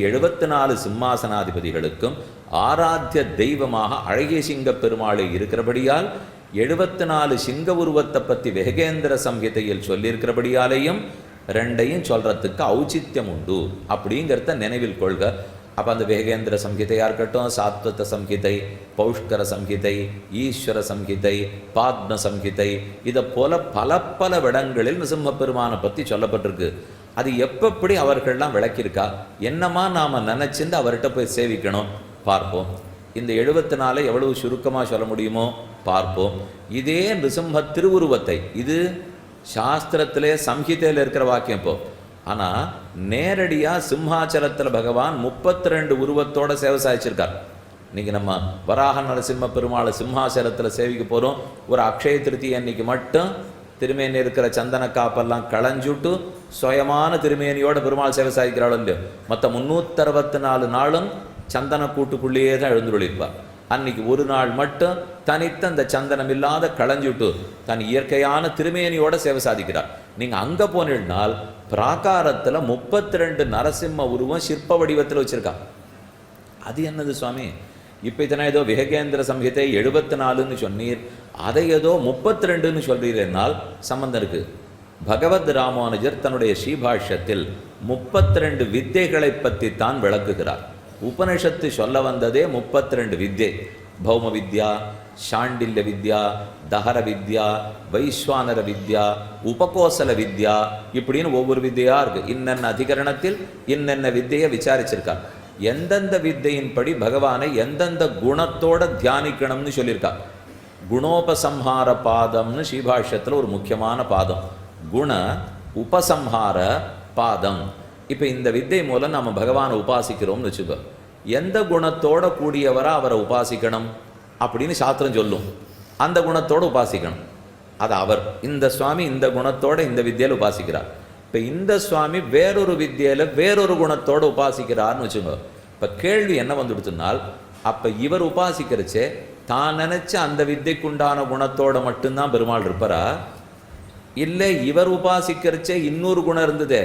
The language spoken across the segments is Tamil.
74 சிம்மாசனாதிபதிகளுக்கும் ஆராத்திய தெய்வமாக அழகிய சிங்க பெருமாளை இருக்கிறபடியால் 74 சிங்க உருவத்தை பற்றி வெகேந்திர சம்ஹிதையில் சொல்லியிருக்கிறபடியாலேயும் ரெண்டையும் சொல்றதுக்கு ஔச்சித்யம் உண்டு அப்படிங்கிறத நினைவில் கொள்க. அப்போ அந்த வெகேந்திர சம்ஹிதையாக இருக்கட்டும், சாத்வத சம்ஹிதை, பௌஷ்கர சம்ஹிதை, ஈஸ்வர சம்ஹிதை, பாத்ம சம்ஹிதை, இதை போல பல இடங்களில் நிருசிம்ம பெருமானை பற்றி சொல்லப்பட்டிருக்கு. அது எப்படி அவர்கள்லாம் விளக்கியிருக்கா, என்னமா நாம் நினச்சிருந்து அவர்கிட்ட போய் சேவிக்கணும் பார்ப்போம். இந்த 74 எவ்வளவு சுருக்கமாக சொல்ல முடியுமோ பார்ப்போம். இதே நிருசிம்ம திருவுருவத்தை, இது சாஸ்திரத்திலே சம்ஹிதையில் இருக்கிற வாக்கியம் இப்போ, ஆனால் நேரடியாக சிம்ஹாச்சலத்தில் பகவான் 32 உருவத்தோட சேவை சாதிச்சிருக்கார். இன்றைக்கி நம்ம வராக நரசிம்ம பெருமாளை சிம்ஹாச்சலத்தில் சேவிக்க போகிறோம். ஒரு அக்ஷய திருத்தி அன்னைக்கு மட்டும் திருமேனி இருக்கிற சந்தன காப்பெல்லாம் களைஞ்சுட்டு சுயமான திருமேனியோட பெருமாள் சேவை சாதிக்கிறாளோ இல்லையோ, மற்ற 364 நாளும் சந்தன கூட்டுக்குள்ளேயே தான் எழுந்துள்ளிருப்பார். அன்னைக்கு ஒரு நாள் மட்டும் தனித்த அந்த சந்தனம் இல்லாத களைஞ்சுட்டு தன் இயற்கையான திருமேனியோட சேவை சாதிக்கிறார். நீங்கள் அங்கே போனால் பிராகாரத்தில் 32 நரசிம்ம உருவம் சிற்ப வடிவத்தில் வச்சுருக்கா. அது என்னது சுவாமி, இப்போ இதனை ஏதோ விவேகேந்திர சம்ஹிதை 74ன்னு சொன்னீர், அதை ஏதோ 32ன்னு சொல்கிறீர்கள், சம்பந்தம் இருக்குது. பகவத் ராமானுஜர் தன்னுடைய ஸ்ரீபாஷ்யத்தில் 32 வித்தைகளை பற்றி தான் விளக்குகிறார். உபனிஷத்து சொல்ல வந்ததே 32 வித்யை. பௌம வித்யா, சாண்டில்ய வித்யா, தஹர வித்யா, வைஸ்வானர வித்யா, உபகோசல வித்யா, இப்படின்னு ஒவ்வொரு வித்தையாக இருக்குது. இன்னென்ன அதிகரணத்தில் இன்னென்ன வித்தையை விசாரிச்சிருக்கார். எந்தெந்த வித்தையின்படி பகவானை எந்தெந்த குணத்தோட தியானிக்கணும்னு சொல்லியிருக்கார். குணோபசம்ஹார பாதம்னு ஸ்ரீபாஷ்யத்தில் ஒரு முக்கியமான பாதம், குண உபசம்ஹார பாதம். இப்போ இந்த வித்தை மூலம் நம்ம பகவானை உபாசிக்கிறோம்னு வச்சுக்கோ, எந்த குணத்தோட கூடியவராக அவரை உபாசிக்கணும் அப்படின்னு சாஸ்திரம் சொல்லும். அந்த குணத்தோடு உபாசிக்கணும். அது அவர், இந்த சுவாமி இந்த குணத்தோட இந்த வித்தியில் உபாசிக்கிறார். இப்போ இந்த சுவாமி வேறொரு வித்தியில் வேறொரு குணத்தோடு உபாசிக்கிறார்னு வச்சுக்கோ. இப்போ கேள்வி என்ன வந்துடுச்சுனால், அப்போ இவர் உபாசிக்கிறச்சே தான் நினச்ச அந்த வித்தைக்குண்டான குணத்தோடு மட்டும்தான் பெருமாள் இருப்பாரா, இல்லை இவர் உபாசிக்கிறச்சே இன்னொரு குணம் இருந்ததே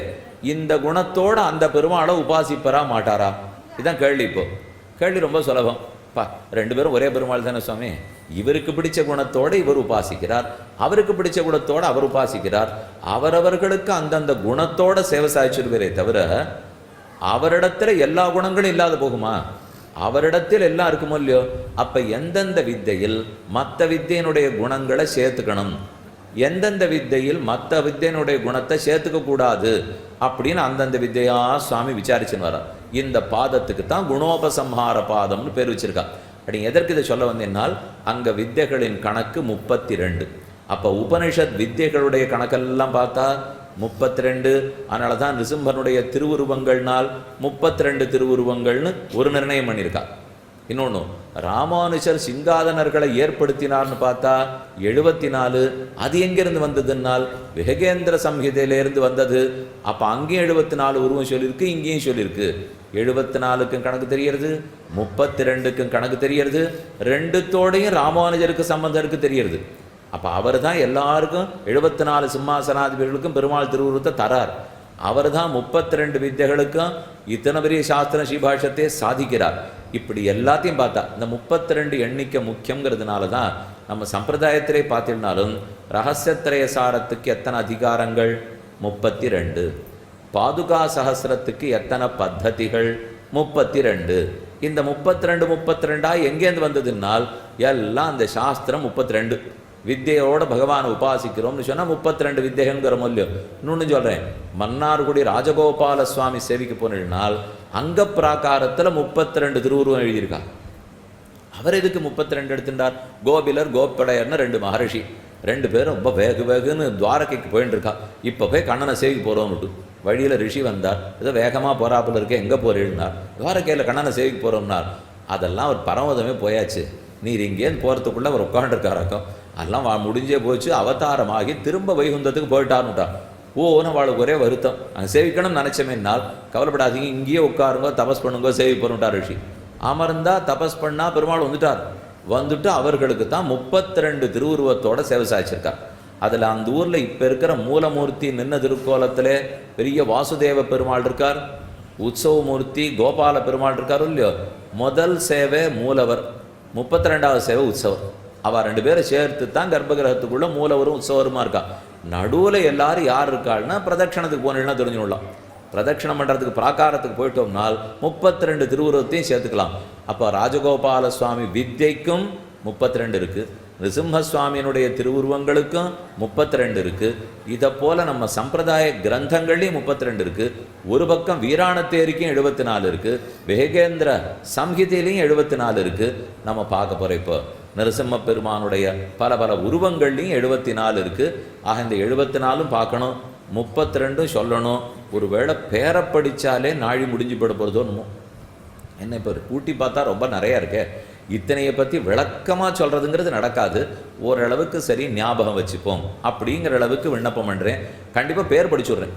இந்த குணத்தோடு அந்த பெருமாளை உபாசிப்பரா மாட்டாரா? இதுதான் கேள்வி. இப்போ கேள்வி ரொம்ப சுலபம். ரெண்டு பேரும் ஒரே பெருமாள் தானே சுவாமி, இவருக்கு பிடிச்ச குணத்தோடு இவர் உபாசிக்கிறார், அவருக்கு பிடிச்ச குணத்தோடு அவர் உபாசிக்கிறார். அவரவர்களுக்கு அந்தந்த குணத்தோட சேவை சாதிச்சிருக்கிறே தவிர அவரிடத்துல எல்லா குணங்களும் இல்லாத போகுமா? அவரிடத்தில் எல்லாம் இருக்குமோ இல்லையோ? அப்போ எந்தெந்த வித்தையில் மற்ற வித்தையினுடைய குணங்களை சேர்த்துக்கணும், எந்தெந்த வித்தையில் மற்ற வித்தையினுடைய குணத்தை சேர்த்துக்க கூடாது அப்படின்னு அந்தந்த வித்தையா சுவாமி விசாரிச்சுன்னு வர. இந்த பாதத்துக்கு தான் குணோபசம்ஹார பாதம்னு பேர் வச்சிருக்கா. அப்படி எதற்கு இதை சொல்ல வந்தேன்னால், அங்கே வித்தைகளின் கணக்கு 32. அப்போ உபனிஷத் வித்தைகளுடைய கணக்கெல்லாம் பார்த்தா 32. அதனால தான் நிருசிம்மனுடைய திருவுருவங்கள்னால் 32 திருவுருவங்கள்னு ஒரு நிர்ணயம் பண்ணியிருக்கா. இன்னொன்று, ராமானுஜர் சிங்காதனர்களை ஏற்படுத்தினார்னு பார்த்தா 74. அது எங்கேருந்து வந்ததுன்னால் விவேகேந்திர சம்ஹிதையிலேருந்து வந்தது. அப்போ அங்கேயும் 74 உருவம் சொல்லியிருக்கு, இங்கேயும் சொல்லியிருக்கு. 74க்கும் கணக்கு தெரியறது, 32க்கும் கணக்கு தெரியறது, ரெண்டுத்தோடையும் ராமானுஜருக்கு சம்பந்தம் இருக்கு தெரியறது. அப்போ அவர் தான் எல்லாருக்கும் 74 சிம்மாசனாதிபதிகளுக்கும் பெருமாள் திருவுருவத்தை தரார். அவர் தான் 32 வித்தைகளுக்கும் இத்தனை பெரிய சாஸ்திர ஸ்ரீபாஷ்யத்தை சாதிக்கிறார். இப்படி எல்லாத்தையும் பார்த்தா இந்த 32 எண்ணிக்கை முக்கியங்கிறதுனால தான் நம்ம சம்பிரதாயத்திலே பார்த்திருந்தாலும் ரகசியத்திரய சாரத்துக்கு எத்தனை அதிகாரங்கள் 32, பாதுகா சகசிரத்துக்கு எத்தனை பத்ததிகள் 32. இந்த 32 எங்கேருந்து வந்ததுன்னால் எல்லாம் அந்த சாஸ்திரம் 32 வித்தையோட பகவானை உபாசிக்கிறோம்னு சொன்னால் 32 வித்தைகள்ங்கிற மூல்யம். இன்னொன்று சொல்கிறேன், மன்னார்குடி ராஜகோபால சுவாமி சேவிக்க போனால் அங்க பிராகாரத்தில் 32 திருவுருவம் எழுதியிருக்கா. அவர் எதுக்கு 32 எடுத்துட்டார்? கோபிலர் கோப்படையர்னு 2 மகரிஷி, 2 பேரும் ரொம்ப வேகுன்னு துவாரகைக்கு போயின்னு இருக்கா. இப்போ போய் கண்ணனை சேவிக்க போகிறோம்னுட்டு வழியில் ரிஷி வந்தார், ஏதோ வேகமாக போகிறாப்புல இருக்க, எங்கே போறேன்னார். துவாரகையில் கண்ணனை சேவிக்க போகிறோம்னார். அதெல்லாம் ஒரு பரமதமே போயாச்சு, நீர் இங்கேருந்து போகிறதுக்குள்ளே அவர் உட்காந்துருக்காரக்கம். அதெல்லாம் முடிஞ்சே போச்சு, அவதாரமாகி திரும்ப வைகுந்தத்துக்கு போயிட்டார்னுட்டார். ஓன்னு அவளுக்கு ஒரே வருத்தம், அங்கே சேவிக்கணும்னு நினச்சமேனால் கவலைப்படாதீங்க, இங்கேயே உட்காருங்க, தபஸ் பண்ணுங்க, சேவிப்போன்னுட்டார் ரிஷி. அமர்ந்தா தபஸ் பண்ணால் பெருமாள் வந்துட்டு அவர்களுக்கு தான் 32 திருவுருவத்தோட சேவை சாதிச்சிருக்கார். அதில் அந்த ஊரில் இப்போ இருக்கிற மூலமூர்த்தி நின்ன திருக்கோலத்தில் பெரிய வாசுதேவ பெருமாள் இருக்கார். உற்சவமூர்த்தி கோபால பெருமாள் இருக்காரு இல்லையோ, முதல் சேவை மூலவர், 32வது சேவை உற்சவர். அவள் 2 பேரை சேர்த்து தான் கர்ப்பகிரகத்துக்குள்ள மூலவரும் உற்சவருமா இருக்கா. நடுவில் எல்லாரும் யார் இருக்காள்னா பிரதட்சணத்துக்கு போனீங்கன்னா தெரிஞ்சுடலாம். பிரதட்சணம் பண்ணுறதுக்கு பிராகாரத்துக்கு போயிட்டோம்னால் 32 திருவுருவத்தையும் சேர்த்துக்கலாம். அப்போ ராஜகோபால சுவாமி வித்யைக்கும் 32 இருக்குது, நிருசிம்மசுவாமியினுடைய திருவுருவங்களுக்கும் 32 இருக்குது. இதை போல் நம்ம சம்பிரதாய கிரந்தங்கள்லையும் 32 இருக்குது. ஒரு பக்கம் வீராணத்தேரிக்கும் 74 இருக்குது, வேகேந்திர சம்ஹிதையிலையும் 74 இருக்குது. நம்ம பார்க்க போகிற இப்போ நரசிம்ம பெருமானுடைய பல பல உருவங்கள்லையும் 74 இருக்குது. ஆக இந்த 74ம் பார்க்கணும், 32 சொல்லணும். ஒரு வேளை பேரை படித்தாலே நாழி முடிஞ்சு போட போகிறதோன்னு என்ன. இப்போ கூட்டி பார்த்தா ரொம்ப நிறையா இருக்கே, இத்தனையை பற்றி விளக்கமாக சொல்கிறதுங்கிறது நடக்காது. ஓரளவுக்கு சரி ஞாபகம் வச்சுப்போம் அப்படிங்கிற அளவுக்கு விண்ணப்பம் பண்ணுறேன். கண்டிப்பாக பேர் படிச்சுட்றேன்.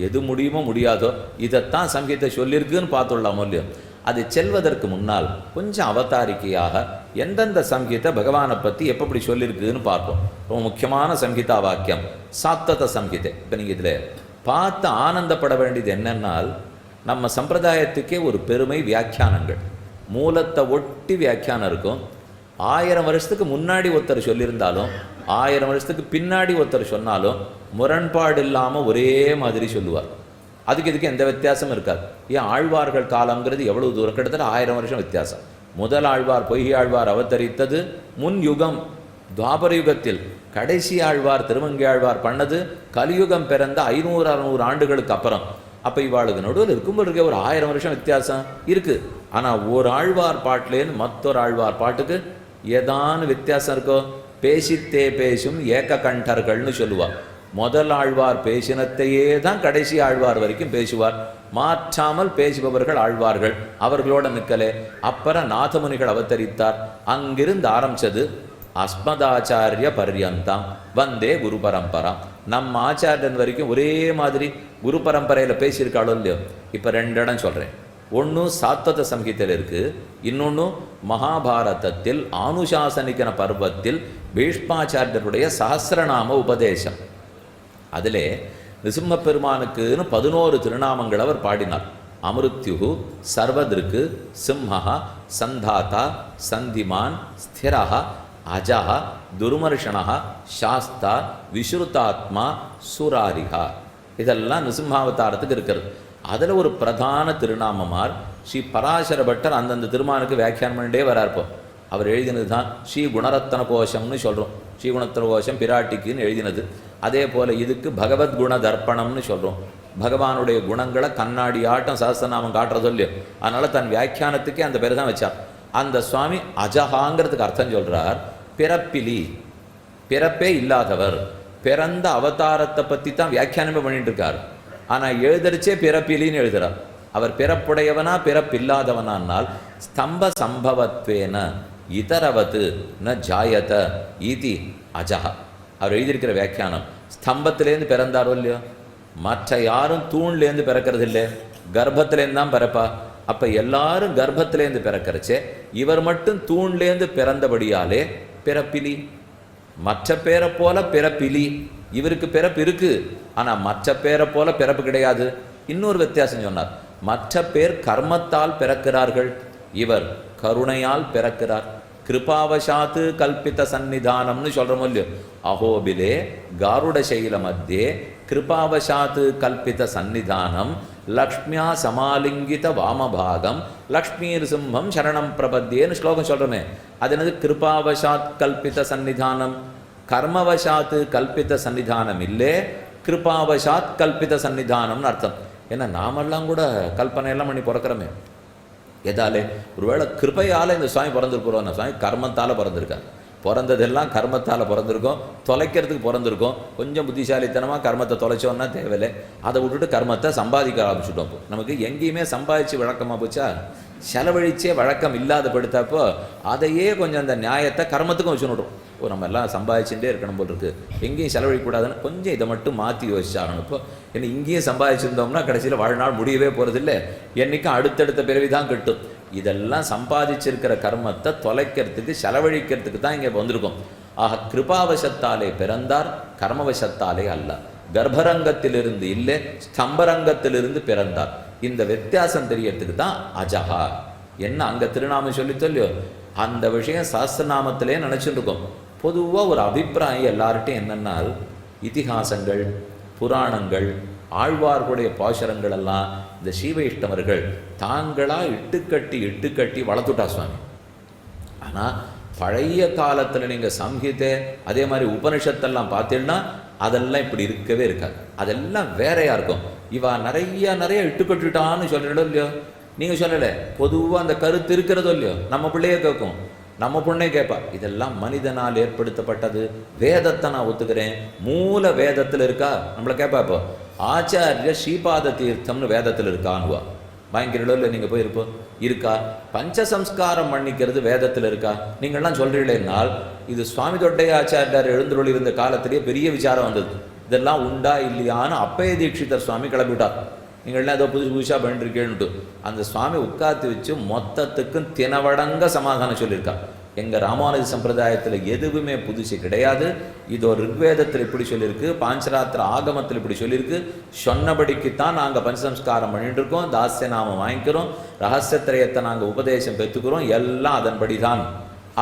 எது முடியுமோ முடியாதோ இதைத்தான் சங்கீத்தை சொல்லியிருக்குன்னு பார்த்துடலாமோ இல்லையோ. அது செல்வதற்கு முன்னால் கொஞ்சம் அவதாரிக்கையாக எந்தெந்த சங்கீத்தை பகவானை பற்றி எப்படி சொல்லியிருக்குதுன்னு பார்ப்போம். ரொம்ப முக்கியமான சங்கீதா வாக்கியம் சாத்தத சங்கீதை. இப்போ நீங்கள் இதில் பார்த்து ஆனந்தப்பட வேண்டியது என்னென்னால், நம்ம சம்பிரதாயத்துக்கே ஒரு பெருமை வியாக்கியானங்கள். மூலத்தை ஒட்டி வியாக்கியானம் இருக்கும். 1000 வருஷத்துக்கு முன்னாடி ஒருத்தர் சொல்லியிருந்தாலும் 1000 வருஷத்துக்கு பின்னாடி ஒருத்தர் சொன்னாலும் முரண்பாடு இல்லாமல் ஒரே மாதிரி சொல்லுவார். அதுக்கு இதுக்கு எந்த வித்தியாசமும் இருக்காது. ஏன் ஆழ்வார்கள் காலங்கிறது எவ்வளவு தூரம், கிட்டத்தட்ட 1000 வருஷம் வித்தியாசம். முதல் ஆழ்வார் பொய்கை ஆழ்வார் அவதரித்தது முன் யுகம் துவாபர யுகத்தில், கடைசி ஆழ்வார் திருமங்கை ஆழ்வார் பண்ணது கலியுகம் பிறந்த 500-600 ஆண்டுகளுக்கு அப்புறம். அப்போ இவாளுக்கு நடுவில் இருக்கும்போது இருக்க ஒரு 1000 வருஷம் வித்தியாசம் இருக்குது. ஆனால் ஒரு ஆழ்வார் பாட்டிலேருந்து மற்றொரு ஆழ்வார் பாட்டுக்கு ஏதான வித்தியாசம் இருக்கோ. பேசித்தே பேசும் ஏக கண்டர்கள்னு சொல்லுவாள். முதல் ஆழ்வார் பேசினத்தையே தான் கடைசி ஆழ்வார் வரைக்கும் பேசுவார். மாற்றாமல் பேசுபவர்கள் ஆழ்வார்கள், அவர்களோட நிற்கலே. அப்புறம் நாதமுனிகள் அவதரித்தார். அங்கிருந்து ஆரம்பித்தது அஸ்மதாச்சாரிய பர்யந்தாம் வந்தே குரு பரம்பராம். நம்ம ஆச்சாரியன் வரைக்கும் ஒரே மாதிரி குரு பரம்பரையில் பேசியிருக்காளோ இல்லையோ. இப்போ 2 இடம் சொல்கிறேன். ஒன்று சாத்வத சங்கீதையில் இருக்குது, இன்னொன்று மகாபாரதத்தில் ஆனுசாசனிகன பர்வத்தில் பீஷ்மாச்சாரியருடைய சஹசிரநாம உபதேசம். அதிலே நிருசிம்ம பெருமானுக்குன்னு 11 திருநாமங்கள் அவர் பாடினார். அமிருத்யு, சர்வதிருக்கு, சிம்ஹா, சந்தாத்தா, சந்திமான், ஸ்திரா, அஜா, துர்மர்ஷணா, சாஸ்தா, விஸ்ருதாத்மா, சுராரிஹா. இதெல்லாம் நிருசிம்மாவதாரத்துக்கு இருக்கிறது. அதில் ஒரு பிரதான திருநாமமார் ஸ்ரீ பராசர பட்டர் அந்தந்த திருமானுக்கு வியாக்கியானம் பண்ணிட்டே வரார்ப்போ. அவர் எழுதினது தான் ஸ்ரீ குணரத்ன கோஷம்னு சொல்கிறோம். ஸ்ரீ குணரத்ன கோஷம் பிராட்டிக்குன்னு எழுதினது. அதே போல் இதுக்கு பகவத்குண தர்ப்பணம்னு சொல்கிறோம். பகவானுடைய குணங்களை கண்ணாடி ஆட்டம் சஹஸ்ரநாமம் காட்டுறதோ இல்லையோ. அதனால் தன் வியாக்கியானத்துக்கே அந்த பேர் தான் வச்சார். அந்த சுவாமி அஜஹாங்கிறதுக்கு அர்த்தம் சொல்கிறார், பிறப்பிலி, பிறப்பே இல்லாதவர். பிறந்த அவதாரத்தை பற்றி தான் வியாக்கியானமே பண்ணிட்டு இருக்கார். ஆனால் எழுதரிச்சே பிறப்பிலின்னு எழுதுகிறார். அவர் பிறப்புடையவனா பிறப்பில்லாதவனால் ஸ்தம்ப சம்பவத்வேன இதரவத்து ந ஜாயத ஈதி அஜஹா. அவர் எழுதியிருக்கிற வியாக்கியானம் ஸ்தம்பத்திலேருந்து பிறந்தாரோ இல்லையோ. மற்ற யாரும் தூண்லேருந்து பிறக்கிறது இல்லை, கர்ப்பத்திலேருந்து தான் பிறப்பா. அப்போ எல்லாரும் கர்ப்பத்திலேருந்து பிறக்கிறச்சே இவர் மட்டும் தூண்லேருந்து பிறந்தபடியாலே பிறப்பிலி. மற்ற பேரை போல பிறப்பிலி. இவருக்கு பிறப்பு இருக்கு, ஆனால் மற்ற பேரை போல பிறப்பு கிடையாது. இன்னொரு வித்தியாசம் சொன்னார், மற்ற பேர் கர்மத்தால் பிறக்கிறார்கள், இவர் கருணையால் பிறக்கிறார். கிருபாவசாத்து கல்பித்த சந்நிதானம்னு சொல்கிறோம் இல்லையோ. அஹோபிலே காருட சைல மத்தியே கிருபாவசாத்து கல்பித்த சந்நிதானம் லக்ஷ்மியா சமாலிங்கித வாமபாகம் லக்ஷ்மீர் சிம்மம் சரணம் பிரபத்தியேன்னு ஸ்லோகம் சொல்கிறோமே. அது என்னது? கிருபாவசாத் கல்பித்த சந்நிதானம். கர்மவசாத்து கல்பித்த சந்நிதானம் இல்லை, கிருபாவசாத் கல்பித்த சந்நிதானம்னு அர்த்தம். ஏன்னா நாமெல்லாம் கூட கல்பனையெல்லாம் பண்ணி பிறக்கிறோமே. எதாலே? ஒருவேளை கிருபையால் இந்த சுவாமி பிறந்திருக்கிறோம். அந்த சுவாமி கர்மத்தால் பிறந்திருக்கார். பிறந்ததெல்லாம் கர்மத்தால் பிறந்திருக்கோம், தொலைக்கிறதுக்கு பிறந்திருக்கோம். கொஞ்சம் புத்திசாலித்தனமாக கர்மத்தை தொலைச்சோன்னா தேவையில்லை. அதை விட்டுட்டு கர்மத்தை சம்பாதிக்க ஆரம்பிச்சுட்டோம். நமக்கு எங்கேயுமே சம்பாதிச்சு வழக்கமாக போச்சா, செலவழிச்சே வழக்கம் இல்லாத படுத்தப்போ அதையே கொஞ்சம் அந்த நியாயத்தை கர்மத்துக்கும் வச்சு விட்றோம். நம்ம எல்லாம் சம்பாதிச்சுட்டே இருக்கணும் போல் இருக்குது, எங்கேயும் செலவழிக்கூடாதுன்னு கொஞ்சம் இதை மட்டும் மாற்றி யோசிச்சாகணும். இப்போ ஏன்னா இங்கேயும் சம்பாதிச்சிருந்தோம்னா கடைசியில் வாழ்நாள் முடியவே போகிறதில்லை, என்றைக்கும் அடுத்தடுத்த பிறவி தான் கிட்டும். இதெல்லாம் சம்பாதிச்சிருக்கிற கர்மத்தை தொலைக்கிறதுக்கு செலவழிக்கிறதுக்கு தான் இங்கே வந்திருக்கோம். ஆக கிருபாவசத்தாலே பிறந்தார், கர்மவசத்தாலே அல்ல. கர்ப்பரங்கத்திலிருந்து இல்லை, ஸ்தம்பரங்கத்திலிருந்து பிறந்தார். இந்த வித்தியாசம் தெரியறதுக்கு தான் அஜஹா. என்ன அங்கே திருநாமம் சொல்லி சொல்லியோ அந்த விஷயம் சாஸ்திரநாமத்திலே நினச்சிட்டு இருக்கோம். பொதுவாக ஒரு அபிப்பிராயம் எல்லார்ட்டையும் என்னென்னா, இதிகாசங்கள் புராணங்கள் ஆழ்வார்களுடைய பாசுரங்கள் எல்லாம் இந்த ஸ்ரீவைஷ்ணவர்கள் தாங்களாக இட்டுக்கட்டி வளர்த்துட்டா சுவாமி. ஆனால் பழைய காலத்தில் நீங்கள் சம்ஹிதை அதே மாதிரி உபனிஷத்தெல்லாம் பார்த்தீங்கன்னா அதெல்லாம் இப்படி இருக்கவே இருக்காது. அதெல்லாம் வேறையாக இருக்கும். இவா நிறைய இட்டுக்கட்டுட்டான்னு சொல்கிறீங்களோ இல்லையோ, நீங்கள் சொல்லலை, பொதுவாக அந்த கருத்து இருக்கிறதோ இல்லையோ, நம்ம பிள்ளையே கேட்கும், நம்ம பொண்ணே கேட்பா. இதெல்லாம் மனிதனால் ஏற்படுத்தப்பட்டது. வேதத்தை நான் ஒத்துக்கிறேன், மூல வேதத்தில் இருக்கா நம்மளை கேட்பா. இப்போ ஆச்சாரிய ஸ்ரீபாத தீர்த்தம்னு வேதத்தில் இருக்கான்னுவா. பயங்கரோ இல்லை, நீங்கள் போயிருப்போம் இருக்கா. பஞ்சசம்ஸ்காரம் பண்ணிக்கிறது வேதத்தில் இருக்கா. நீங்கள்லாம் சொல்கிறீங்களேனால் இது சுவாமி தொட்டைய ஆச்சாரியார் எழுந்துருள் இருந்த காலத்திலேயே பெரிய விசாரம் வந்தது. இதெல்லாம் உண்டா இல்லையான்னு அப்பய தீட்சிதர் சுவாமி கிளம்பிவிட்டார். நீங்கள்லாம் ஏதோ புதுசாக பண்ணிருக்கேன்ட்டு அந்த சுவாமி உட்காந்து வச்சு மொத்தத்துக்கும் தினவடங்க சமாதானம் சொல்லியிருக்கா. எங்கள் ராமானுஜ சம்பிரதாயத்தில் எதுவுமே புதுசு கிடையாது. இதோ ரிக்வேதத்தில் இப்படி சொல்லியிருக்கு, பாஞ்சராத்திர ஆகமத்தில் இப்படி சொல்லியிருக்கு, சொன்னபடிக்குத்தான் நாங்கள் பஞ்சசம்ஸ்காரம் பண்ணிட்டு இருக்கோம், தாஸ்ய நாமம் வாங்கிக்கிறோம், ரகசியத்திரயத்தை நாங்கள் உபதேசம் பெற்றுக்கிறோம், எல்லாம் அதன்படி தான்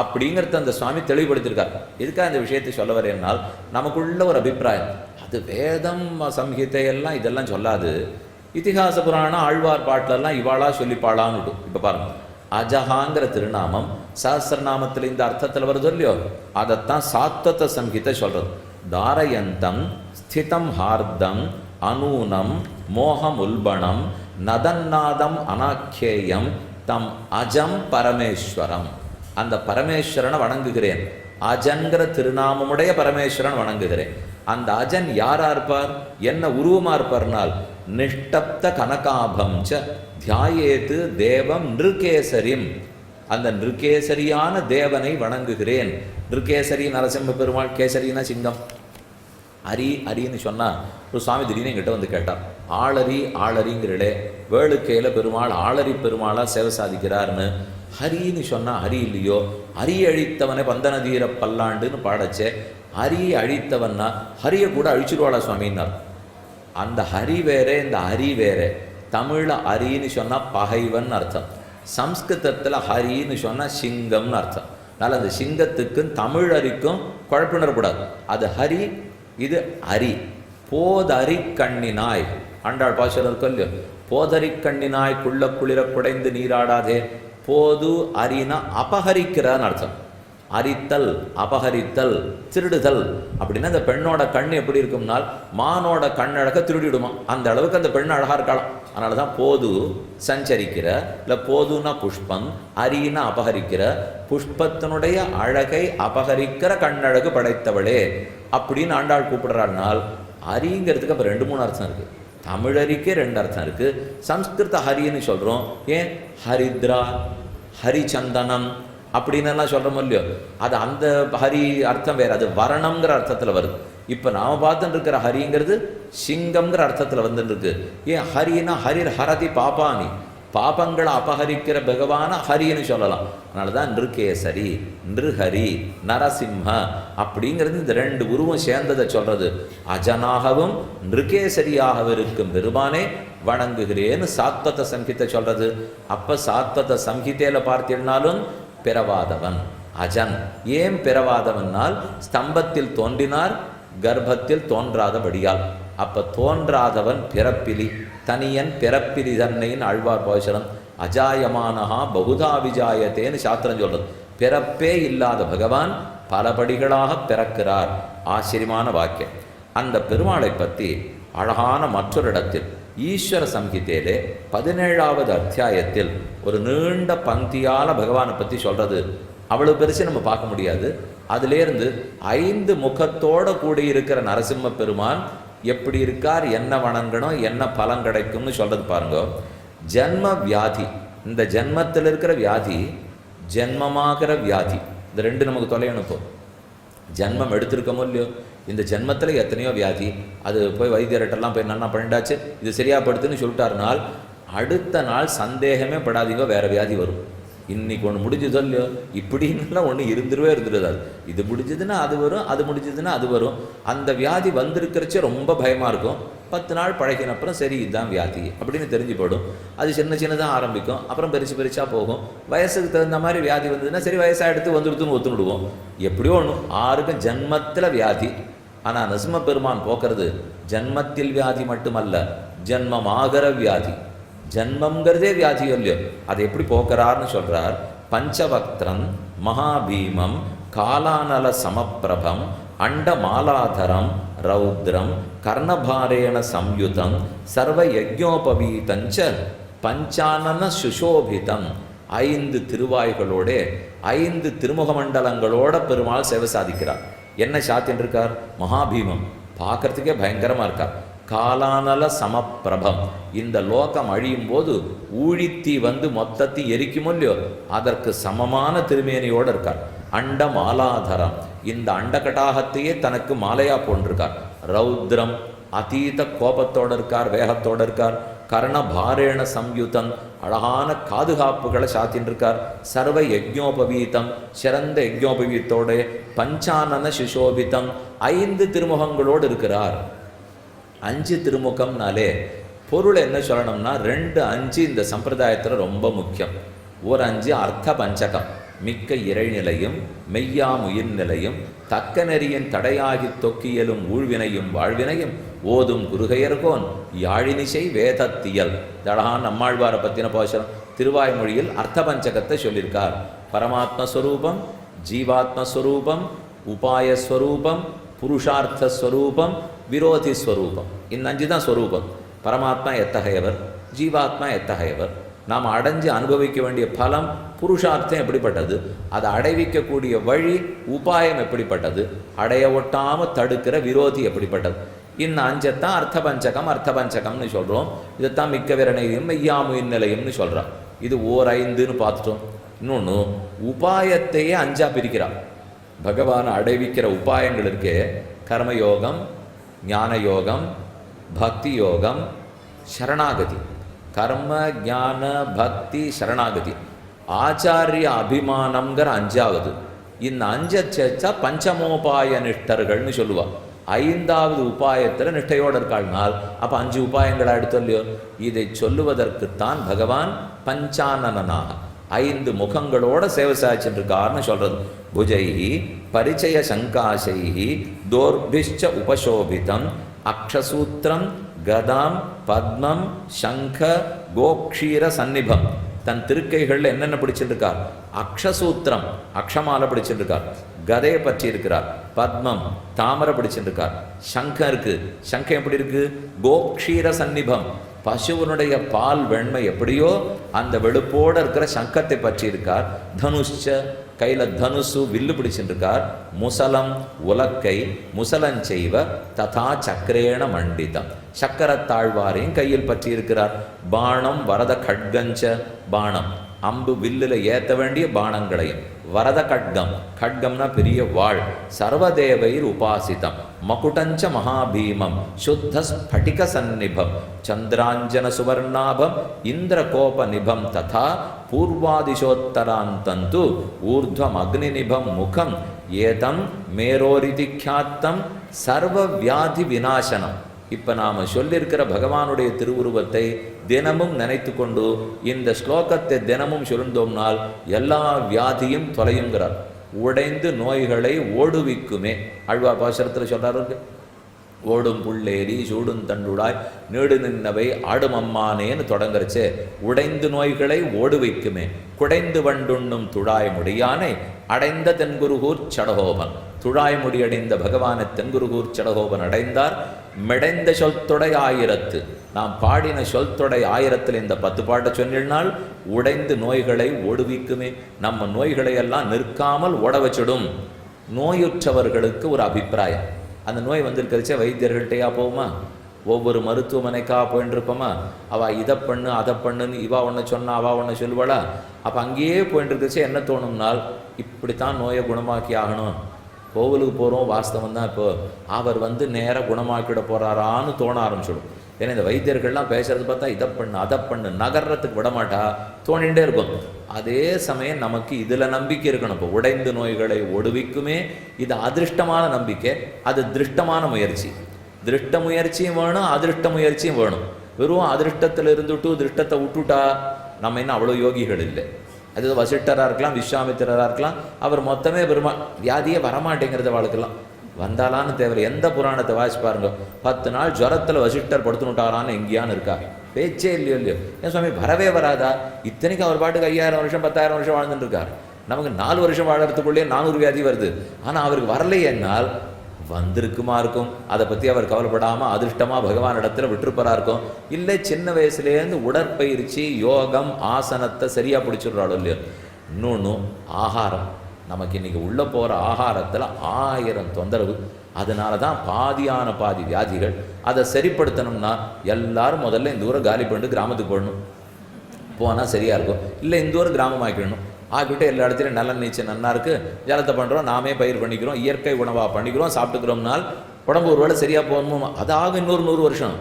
அப்படிங்கிறத அந்த சுவாமி தெளிவுபடுத்தியிருக்கார். எதுக்காக இந்த விஷயத்தை சொல்ல வரேன்னால், நமக்குள்ள ஒரு அபிப்பிராயம், அது வேதம் சம்ஹிதையெல்லாம் இதெல்லாம் சொல்லாது, இதிகாச புராணம் ஆழ்வார் பாட்டிலெல்லாம் இவாளா சொல்லிப்பாளான்னு. இப்போ பாருங்கள், அஜஹாங்கிற திருநாமம் சஹஸ்ரநாமத்தில் இந்த அர்த்தத்தில் வருது இல்லையோ, அதைத்தான் சாத்வத சம்ஹிதை சொல்கிறது. தாரயந்தம் ஸ்திதம் ஹார்தம் அனூனம் மோகம் உல்பணம் நதன்னாதம் அனாக்கியேயம் தம் அஜம் பரமேஸ்வரம். அந்த பரமேஸ்வரனை வணங்குகிறேன். அஜன்கிற திருநாமமுடைய பரமேஸ்வரன் வணங்குகிறேன். அந்த அஜன் யாரா இருப்பார், என்ன உருவமா இருப்பார்னால், நிஷ்டப்த கனகாபம் ச தியாயேத்து தேவம் நிருகேசரிம். அந்த நிருகேசரியான தேவனை வணங்குகிறேன். நிருகேசரி நரசிம்ம பெருமாள், கேசரினா சிங்கம். அரின்னு சொன்னால் ஒரு சுவாமி திடீர்னு என்கிட்ட வந்து கேட்டார், ஆளரிங்கிறே வேளுக்கையில் பெருமாள் ஆளரி பெருமாளாக சேவை சாதிக்கிறார்னு. ஹரின்னு சொன்னால் ஹரி இல்லையோ, ஹரி அழித்தவனை பந்தனதீர பல்லாண்டுன்னு பாடச்சே, ஹரியை அழித்தவன்னா ஹரியை கூட அழிச்சிருவாளா சுவாமின்னார். அந்த ஹரி வேறே இந்த ஹரி வேறே. தமிழில் ஹரின்னு சொன்னால் பகைவன் அர்த்தம், சம்ஸ்கிருதத்தில் ஹரின்னு சொன்னால் சிங்கம்னு அர்த்தம். அதனால் அந்த சிங்கத்துக்கும் தமிழ் ஹரிக்கும் குழப்பினரக்கூடாது. அது ஹரி, இது ஹரி. போதறி கண்ணினாய் ஆண்டாள் பாசுரம் இருக்கும் இல்லையோ, போதறி கண்ணினாய் குளிர குடைந்து நீராடாதே. போது அரினா அபகரிக்கிறான்னு அர்த்தம். அரித்தல், அபகரித்தல், திருடுதல். அப்படின்னா அந்த பெண்ணோட கண் எப்படி இருக்கும்னால் மானோட கண்ணழக திருடிடுமா, அந்த அளவுக்கு அந்த பெண் அழகாக இருக்கலாம். அதனால தான் போது சஞ்சரிக்கிற, இல்லை போதுன்னா புஷ்பம், அரின்னா அபகரிக்கிற, புஷ்பத்தினுடைய அழகை அபகரிக்கிற கண்ணழகு படைத்தவளே அப்படின்னு ஆண்டாள் கூப்பிடுறாள்னால், அரிங்கிறதுக்கு அப்போ 2-3 அர்த்தம் இருக்குது. தமிழரிக்கே 2 அர்த்தம் இருக்குது. சம்ஸ்கிருத ஹரின்னு சொல்கிறோம். ஏன் ஹரித்ரா, ஹரிச்சந்தனம் அப்படின்னெல்லாம் சொல்கிறோமோ இல்லையோ, அது அந்த ஹரி அர்த்தம் வேறு, அது வரணம்ங்கிற அர்த்தத்தில் வருது. இப்போ நாம் பார்த்துட்டு இருக்கிற ஹரிங்கிறது சிங்கம்ங்கிற அர்த்தத்தில் வந்துருக்கு. ஏன் ஹரினா ஹரிர் ஹரதி பாபானி, பாபங்களை அபகரிக்கிற பகவான ஹரின்னு சொல்லலாம். அதனால தான் நிருகேசரி, நிருஹரி, நரசிம்ம அப்படிங்கிறது இந்த 2 உருவம் சேர்ந்ததை சொல்கிறது. அஜனாகவும் நிருகேசரியாகவும் இருக்கும் பெருமானே வணங்குகிறேன்னு சாத்வத சம்ஹிதை சொல்கிறது. அப்போ சாத்வத சம்ஹிதையில் பார்த்தீங்கன்னாலும் பிறவாதவன் அஜன். ஏன் பிறவாதவனால், ஸ்தம்பத்தில் தோன்றினார், கர்ப்பத்தில் தோன்றாதபடியால். அப்போ தோன்றாதவன் பிறப்பிலி, தனியன் பிறப்பிலி தன்னையின் ஆழ்வார் பாசுரம். அஜாயமானஹா பகுதா விஜாயத்தேன்னு சாஸ்திரம் சொல்றது. பிறப்பே இல்லாத பகவான் பலபடிகளாக பிறக்கிறார். ஆச்சரியமான வாக்கியம். அந்த பெருமாளை பற்றி அழகான மற்றொரு இடத்தில் ஈஸ்வர சம்ஹிதையிலே 17வது அத்தியாயத்தில் ஒரு நீண்ட பந்தியால் பகவானை பற்றி சொல்கிறது. அவ்வளோ பெருசு நம்ம பார்க்க முடியாது. அதிலேருந்து 5 முகத்தோடு கூடியிருக்கிற நரசிம்ம பெருமான் எப்படி இருக்கார், என்ன வணங்கணும், என்ன பலன் கிடைக்கும்னு சொல்கிறது பாருங்க. ஜென்ம வியாதி, இந்த ஜென்மத்தில் இருக்கிற வியாதி ஜென்மமாகிற வியாதி, இந்த 2 நமக்கு தொலையணும். இப்போ ஜென்மம் எடுத்திருக்கமோ இல்லையோ, இந்த ஜென்மத்தில் எத்தனையோ வியாதி, அது போய் வைத்தியர்கிட்டலாம் போய் நன்னா பண்ணிட்டாச்சு, இது சரியாக படுத்துன்னு சொல்லிட்டாருனால் அடுத்த நாள் சந்தேகமே படாதீங்க வேறு வியாதி வரும். இன்னைக்கு ஒன்று முடிஞ்சதோ இல்லையோ இப்படின்னுலாம் ஒன்று இருந்துருது. இது முடிஞ்சதுன்னா அது வரும், அது முடிஞ்சதுன்னா அது வரும். அந்த வியாதி வந்திருக்கிறச்சே ரொம்ப பயமாக இருக்கும். 10 நாள் பழகின அப்புறம் சரி இதுதான் வியாதி அப்படின்னு தெரிஞ்சு போடும். அது சின்னதாக ஆரம்பிக்கும், அப்புறம் பெருசாக போகும். வயசுக்கு தகுந்த மாதிரி வியாதி வந்ததுன்னா சரி வயசாக எடுத்து வந்துடுதுன்னு ஒத்துணுடுவோம். எப்படியோ ஒன்று ஆருக்கும் ஜன்மத்தில் வியாதி. ஆனால் நரசிம்ம பெருமான் போக்குறது ஜன்மத்தில் வியாதி மட்டுமல்ல, ஜன்மமாகிற வியாதி. ஜன்மங்கிறதே வியாதியோ இல்லையோ அதை எப்படி போக்குறார்னு சொல்கிறார். பஞ்சவக்திரம் மகாபீமம் காலானல சமப்பிரபம் அண்டமாலாதரம் ரௌத்ரம் கர்ணபாரேண சம்யுதம் சர்வ யஜ்ஞோபவீதஞ்ச பஞ்சானன சுஷோபிதம். 5 திருவாய்களோட 5 திருமுக மண்டலங்களோட பெருமாள் சேவை சாதிக்கிறார். என்ன சாத்தின்னு இருக்கார்? மகாபீமம், பார்க்கறதுக்கே பயங்கரமாக இருக்கார். காலானல சமப்பிரபம், இந்த லோகம் அழியும் போது ஊழித்தி வந்து மொத்தத்தை எரிக்குமோ இல்லையோ அதற்கு சமமான திருமேனியோடு இருக்கார். அண்ட மாலாதரம், இந்த அண்டகட்டாகத்தையே தனக்கு மாலையா போன்றிருக்கார். ரௌத்ரம், அதீத கோபத்தோடு இருக்கார், வேகத்தோடு இருக்கார். கர்ணபாரேண சம்யுதம், அழகான காதுகாப்புகளை சாத்தின்னு இருக்கார். சர்வ யஜ்ஞோபவீதம், சிறந்த யஜ்ஞோபவீத்தோட. பஞ்சானன சுஷோபிதம், 5 திருமுகங்களோடு இருக்கிறார். 5 திருமுகம்னாலே பொருள் என்ன சொல்லணும்னா 2 5 இந்த சம்பிரதாயத்தில் ரொம்ப முக்கியம். ஒரு 5 அர்த்த பஞ்சகம், மிக்க இறைநிலையும் மெய்யாமுயிர் நிலையும் தக்க நெறியின் தடையாகி தொக்கியலும் ஊழ்வினையும் வாழ்வினையும் ஓதும் குருகையர்கோன் யாழினிசை வேதத்தியல். அழகான் நம்மாழ்வாரை பற்றின போஷனம் திருவாய்மொழியில் அர்த்த பஞ்சகத்தை சொல்லியிருக்கார். பரமாத்மஸ்வரூபம், ஜீவாத்மஸ்வரூபம், உபாயஸ்வரூபம், புருஷார்த்தஸ்வரூபம், விரோதி ஸ்வரூபம். இந்த 5 தான் ஸ்வரூபம். பரமாத்மா எத்தகையவர், ஜீவாத்மா எத்தகையவர், நாம் அடைஞ்சு அனுபவிக்க வேண்டிய பலம் புருஷார்த்தம் எப்படிப்பட்டது, அதை அடைவிக்கக்கூடிய வழி உபாயம் எப்படிப்பட்டது, அடைய ஒட்டாமல் தடுக்கிற விரோதி எப்படிப்பட்டது. இந்த 5 தான் அர்த்த பஞ்சகம். அர்த்த பஞ்சகம்னு சொல்கிறோம். இதைத்தான் மிக்க விரணையும் மெய்யாமுயின் நிலையம்னு சொல்கிறோம். இது ஓர் 5ன்னு பார்த்துட்டோம். இன்னொன்று உபாயத்தையே 5ஆக பிரிக்கிறான். பகவானை அடைவிக்கிற உபாயங்கள் இருக்கே, கர்மயோகம், ஞான யோகம், பக்தி யோகம், சரணாகதி. கர்ம ஞான பக்தி சரணாகதி, ஆச்சாரிய அபிமானம்ங்கிற 5வது. இந்த 5 சேர்த்தா பஞ்சமோபாய நிஷ்டர்கள்னு சொல்லுவாள். 5வது உபாயத்தில் நிஷ்டையோடு இருக்காள்னால் அப்போ 5 உபாயங்களாக எடுத்தோம் இல்லையோ. இதை சொல்லுவதற்குத்தான் பகவான் பஞ்சானனாக 5 முகங்களோட சேவை சாய்ச்சிருக்கார்னு சொல்கிறது. புஜைஹி பரிச்சய சங்காசைஹி தோர்பிஷ்ச உபசோபிதம் அக்ஷசூத்திரம் கதாம் பத்மம் சங்க கோக்ஷீர சந்நிபம். தன் திருக்கைகளில் என்னென்ன பிடிச்சிருக்கார்? அக்ஷசூத்திரம், அக்ஷமாலை பிடிச்சிருக்கார். கதையை பற்றி இருக்கிறார். பத்மம், தாமரை பிடிச்சிருக்கார். சங்கம் இருக்கு. சங்கம் எப்படி இருக்கு? கோக்ஷீர சந்நிபம், பசுவனுடைய பால் வெண்மை எப்படியோ அந்த வெளுப்போடு இருக்கிற சங்கத்தை பற்றி இருக்கார். தனுஷ்ச, கையில் தனுசு வில்லு பிடிச்சிருக்கார். முசலம் உலக்கை முசலஞ்செய்வ ததா சக்கரேண மண்டிதம், சக்கரத்தாழ்வாரையும் கையில் பற்றி இருக்கிறார். பாணம் வரத கட்கஞ்ச, பாணம் அம்பு வில்லில் ஏற்ற வேண்டிய பானங்களையும். வரத கட்கம், கட்கம்னா பெரிய வாழ். சர்வதேவைர் உபாசிதம் மகுடஞ்ச மகாபீமம் சுத்த ஸ்படிக சந்நிபம் சந்திராஞ்சன சுவர்ணாபம் இந்திர கோப நிபம் ததா பூர்வாதிசோத்தராந்தந்து ஊர்ಧ್ವம் அக்னி நிபம் முகம் ஏதம் மேரோரிதிக்யாத்தம் சர்வ வியாதி விநாசனம். இப்போ நாம் சொல்லியிருக்கிற பகவானுடைய திருவுருவத்தை தினமும் நினைத்து கொண்டு இந்த ஸ்லோகத்தை தினமும் சொல்லிந்தோம்னால் எல்லா வியாதியும் தொலையுங்கிறார். உடைந்து நோய்களை ஓடுவிக்குமே. ஆழ்வார் பாசுரத்தில் சொல்கிறாரு, ஓடும் புள்ளேரி சூடும் தண்டுடாய் நீடு நின்னவை ஆடும் அம்மானேன்னு தொடங்குறச்சே. உடைந்து நோய்களை ஓடு வைக்குமே, குடைந்து வண்டுண்ணும் துழாய் முடியானை அடைந்த தென்குருகூர் சடகோபன். துழாய் முடியடைந்த பகவானை தென்குருகூர் சடகோபன் அடைந்தார். மெடைந்த சொல்தொடை 1000, நாம் பாடின சொல்தொடை 1000 இந்த 10 பாட்டை சொன்னால் உடைந்து நோய்களை ஓடுவிக்குமே. நம்ம நோய்களை எல்லாம் நிற்காமல் ஓட வச்சிடும். நோயுற்றவர்களுக்கு ஒரு அபிப்பிராயம், அந்த நோய் வந்திருக்கிறச்சே வைத்தியர்கள்ட்டையா போகுமா? ஒவ்வொரு மருத்துவமனைக்காக போயின்னு இருப்போமா? அவள் இதை பண்ணு அதை பண்ணுன்னு இவா ஒன்று சொன்னா அவள் ஒன்று சொல்லுவாளா? அப்போ அங்கேயே போயின்னு இருக்கிறச்சே என்ன தோணும்னால், இப்படித்தான் நோயை குணமாக்கி ஆகணும். கோவிலுக்கு போகிறோம், வாஸ்தவம் தான். இப்போ அவர் நேராக குணமாக்கிட போகிறாரான்னு தோண ஆரம்பிச்சிடும். ஏன்னா இந்த வைத்தியர்கள்லாம் பேசுறது பார்த்தா இதை பண்ணு அதை பண்ணு, நகர்றதுக்கு விடமாட்டா, தோணிகிட்டே இருக்கும். அதே சமயம் நமக்கு இதில் நம்பிக்கை இருக்கணும். இப்போ உடைந்து நோய்களை ஒடுவிக்குமே, இது அதிருஷ்டமான நம்பிக்கை, அது திருஷ்டமான முயற்சி. திருஷ்ட முயற்சியும் வேணும், அதிருஷ்ட முயற்சியும் வேணும். வெறும் அதிருஷ்டத்தில் இருந்துட்டு திருஷ்டத்தை விட்டுட்டா நம்ம இன்னும் அவ்வளோ யோகிகள் இல்லை. அது வசிஷ்டராக இருக்கலாம், விஸ்வாமித்திரராக இருக்கலாம், அவர் மொத்தமே பெருமாள். வியாதியே வரமாட்டேங்கிறத வாழ்க்கலாம். வந்தாலான்னு தேவை. எந்த புராணத்தை வாசி பாருங்க, 10 நாள் ஜுரத்தில் வசிஷ்டர் படுத்துனுட்டாரான்னு எங்கேயான்னு இருக்கா? பேச்சே இல்லையோ. ஏன் சுவாமி வரவே வராதா? இத்தனைக்கு அவர் பாட்டுக்கு 5000 வருஷம் 10,000 வருஷம் வாழ்ந்துட்டு இருக்கார். நமக்கு 4 வருஷம் வாழறதுக்குள்ளே 400 வியாதி வருது. ஆனால் அவருக்கு வரலையேனால் வந்திருக்குமா இருக்கும். அதை பற்றி அவர் கவலைப்படாமல் அதிர்ஷ்டமாக பகவான் இடத்துல விட்டுருப்பரா இருக்கும். இல்லை சின்ன வயசுலேருந்து உடற்பயிற்சி யோகம் ஆசனத்தை சரியாக பிடிச்சிடுறாளோ இல்லையோ. இன்னொன்று ஆகாரம். நமக்கு இன்றைக்கி உள்ளே போகிற ஆகாரத்தில் 1000 தொந்தரவு. அதனால தான் பாதியான பாதி வியாதிகள். அதை சரிப்படுத்தணும்னா எல்லாரும் முதல்ல இந்த ஊரை காலி பண்ணிட்டு கிராமத்துக்கு போடணும். போனால் சரியாக இருக்கும். இல்லை இந்த ஊர் கிராமமாக்கிடணும். ஆக்கிவிட்டு எல்லா இடத்துலையும் நல்ல நீச்சல் நல்லா இருக்குது, ஜலத்தை பண்ணுறோம், நாமே பயிர் பண்ணிக்கிறோம், இயற்கை உணவாக பண்ணிக்கிறோம், சாப்பிட்டுக்கிறோம்னால் உடம்பு ஒரு வேளை சரியாக போகணுமோ. அதாக இன்னொரு 100 வருஷம்.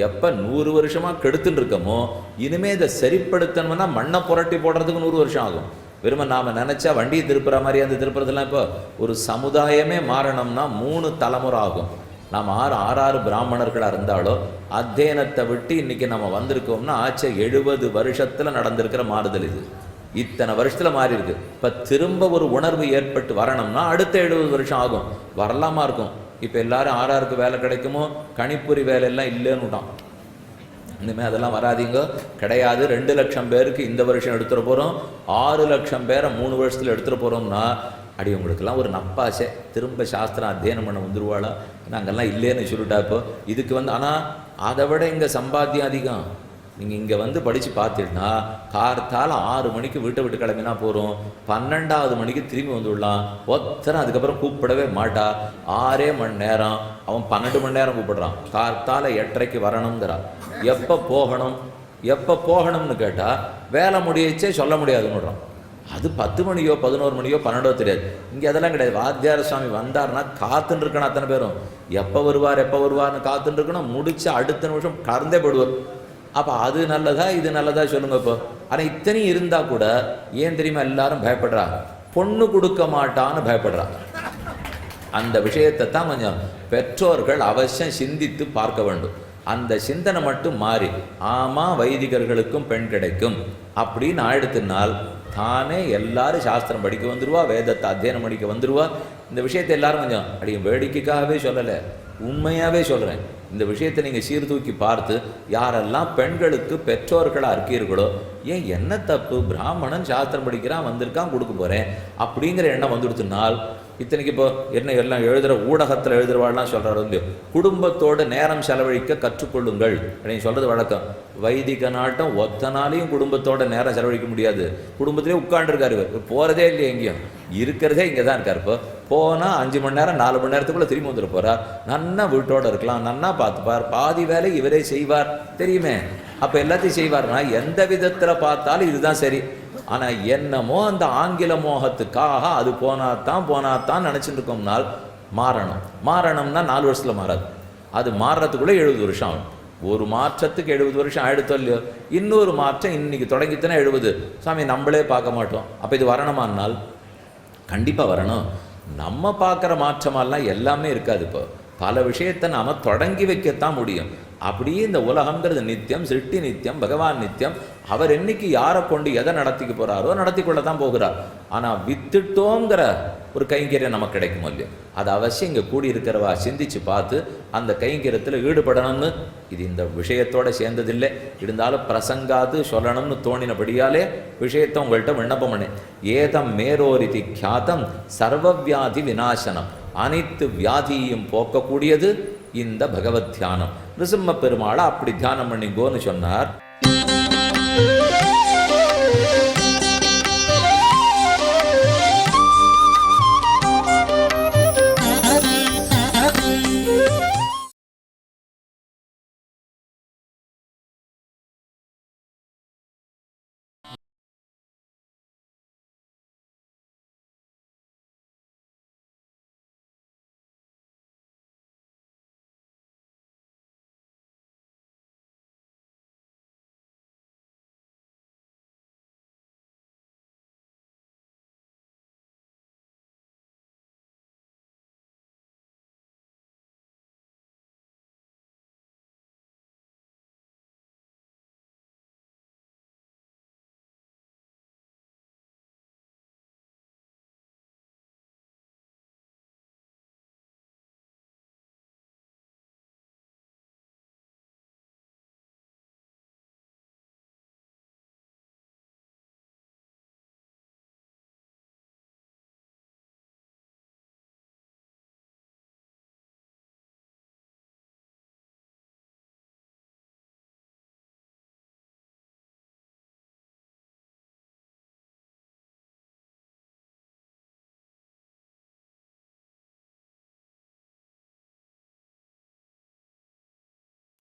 எப்போ 100 வருஷமாக கெடுத்துட்டு இருக்கமோ, இனிமேல் இதை சரிப்படுத்தணும்னா மண்ணை புரட்டி போடுறதுக்கு 100 வருஷம் ஆகும். வெறுமை நாம் நினச்சா வண்டியை திருப்புற மாதிரி அந்த திருப்புறதுலாம் இப்போ ஒரு சமுதாயமே மாறணும்னா 3 தலைமுறை ஆகும். நாம் 6 பிராமணர்களாக இருந்தாலோ அத்தியனத்தை விட்டு இன்றைக்கி நம்ம வந்திருக்கோம்னா 70 வருஷத்தில் நடந்திருக்கிற மாறுதல் இது. இத்தனை வருஷத்தில் மாறி இருக்கு. இப்போ திரும்ப ஒரு உணர்வு ஏற்பட்டு வரணும்னா அடுத்த 70 வருஷம் ஆகும். வரலாமா இருக்கும். இப்போ எல்லாரும் 6 வேலை கிடைக்குமோ, கணிப்பொறி வேலையெல்லாம் இல்லைன்னு விட்டான். இனிமேல் அதெல்லாம் வராதிங்க, கிடையாது. 2 லட்சம் பேருக்கு இந்த வருஷம் எடுத்துகிற போகிறோம், 6 லட்சம் பேரை 3 வருஷத்தில் எடுத்துகிட்டு போகிறோம்னா அடி உங்களுக்கெல்லாம் ஒரு நப்பாசை. திரும்ப சாஸ்திரம் அத்தியனம் பண்ண வந்துருவாளா? நாங்கள்லாம் இல்லைன்னு சொல்லிட்டா. இப்போ இதுக்கு ஆனால் அதை விட இங்கே சம்பாத்தியம் அதிகம். நீங்கள் இங்கே படித்து பார்த்துட்டுனா கார்த்தால் 6 மணிக்கு வீட்டை விட்டு கிளம்பினா போகிறோம், 12வது மணிக்கு திரும்பி வந்துவிடலாம். ஒருத்தரம் அதுக்கப்புறம் கூப்பிடவே மாட்டா. 6 மணி நேரம், அவன் 12 மணி நேரம் கூப்பிடுறான். கார்த்தால் 8:30 வரணுங்கிறான். எப்போ போகணும்னு கேட்டால் வேலை முடியச்சே சொல்ல முடியாதுன்னுறான். அது 10 மணியோ 11 மணியோ 12 தெரியாது. இங்கே அதெல்லாம் கிடையாது. வாத்தியார சுவாமி வந்தார்னா காத்துன்னு இருக்கணும். அத்தனை பேரும் எப்போ வருவார்னு காத்துன்னு இருக்கணும். முடிச்சு அடுத்த நிமிஷம் கறந்தே போடுவார். அப்போ அது நல்லதா இது நல்லதா சொல்லுங்க. இப்போ ஆனால் இத்தனையும் இருந்தால் கூட ஏன் தெரியுமா எல்லாரும் பயப்படுறா? பொண்ணு கொடுக்க மாட்டான்னு பயப்படுறா. அந்த விஷயத்தை தான் கொஞ்சம் பெற்றோர்கள் அவசியம் சிந்தித்து பார்க்க வேண்டும். அந்த சிந்தனை மட்டும் மாறி ஆமாம் வைதிகர்களுக்கும் பெண் கிடைக்கும் அப்படின்னு ஆயிடுத்துனால் தானே எல்லாரும் சாஸ்திரம் படிக்க வந்துடுவா, வேதத்தை அத்தியனம் படிக்க வந்துடுவா. இந்த விஷயத்தை எல்லாரும் கொஞ்சம் அடியும் வேடிக்கைக்காகவே சொல்லலை, உண்மையாகவே சொல்கிறேன். இந்த விஷயத்தை நீங்கள் சீர்தூக்கி பார்த்து யாரெல்லாம் பெண்களுக்கு பெற்றோர்களாக இருக்கீர்களோ, ஏன் என்ன தப்பு, பிராமணன் சாஸ்திரம் படிக்கிறான் வந்திருக்கான் கொடுக்க போகிறேன் அப்படிங்கிற எண்ணம் வந்துடுத்துனால் இத்தனைக்கு இப்போ என்ன எல்லாம் எழுதுகிற ஊடகத்தில் எழுதுகிறவாள்லாம் சொல்கிறாரோ இல்லையோ, குடும்பத்தோடு நேரம் செலவழிக்க கற்றுக்கொள்ளுங்கள் அப்படின்னு சொல்கிறது வழக்கம். வைதிக நாட்டம் ஒத்த நாளையும் குடும்பத்தோட நேரம் செலவழிக்க முடியாது. குடும்பத்திலே உட்காண்டிருக்காரு, போகிறதே இல்லையா, எங்கேயும் இருக்கிறதே இங்கே தான் இருக்கார். இப்போ போனால் 5 மணி நேரம் 4 மணி நேரத்துக்குள்ளே திரும்பி வந்துட்டு போகிறார். நன்னா வீட்டோடு இருக்கலாம், நன்னா பார்த்துப்பார், பாதி வேலை இவரே செய்வார் தெரியுமே. அப்போ எல்லாத்தையும் செய்வார்னா எந்த விதத்தில் பார்த்தாலும் இதுதான் சரி. ஆனால் என்னமோ அந்த ஆங்கில மோகத்துக்காக அது போனாத்தான் நினச்சிட்டு இருக்கோம்னால் மாறணும்னா 4 வருஷத்தில் மாறாது. அது மாறுறதுக்குள்ளே 70 வருஷம் ஆகும். ஒரு மாற்றத்துக்கு 70 வருஷம் ஆயிடுத்தோ இல்லையோ. இன்னொரு மாற்றம் இன்னைக்கு தொடங்கித்தானே 70. சாமி நம்மளே பார்க்க மாட்டோம். அப்போ இது வரணுமானால் கண்டிப்பாக வரணும். நம்ம பார்க்குற மாற்றமெல்லாம் எல்லாமே இருக்காது. இப்போ பல விஷயத்தை நாம் தொடங்கி வைக்கத்தான் முடியும். அப்படியே இந்த உலகங்கிறது நித்தியம், சிருஷ்டி நித்தியம், பகவான் நித்தியம். அவர் என்னைக்கு யாரை கொண்டு எதை நடத்திக்க போகிறாரோ நடத்தி கொள்ள தான் போகிறார். ஆனால் வித்துட்டோங்கிற ஒரு கைங்கரியம் நமக்கு கிடைக்கும் இல்லையோ, அது அவசியம் இங்கே கூடியிருக்கிறவா சிந்திச்சு பார்த்து அந்த கைங்கரியத்தில் ஈடுபடணும்னு. இது இந்த விஷயத்தோடு சேர்ந்ததில்லை, இருந்தாலும் பிரசங்காது சொல்லணும்னு தோணினபடியாலே விஷயத்தை உங்கள்கிட்ட விண்ணப்பம் பண்ணேன். ஏதம் மேரோரிதி கியாதம் சர்வவியாதி விநாசனம், அனைத்து வியாதியையும் போக்கக்கூடியது இந்த பகவத் தியானம். நிருசிம்ம பெருமாளை அப்படி தியானம் பண்ணிங்கோன்னு சொன்னார்.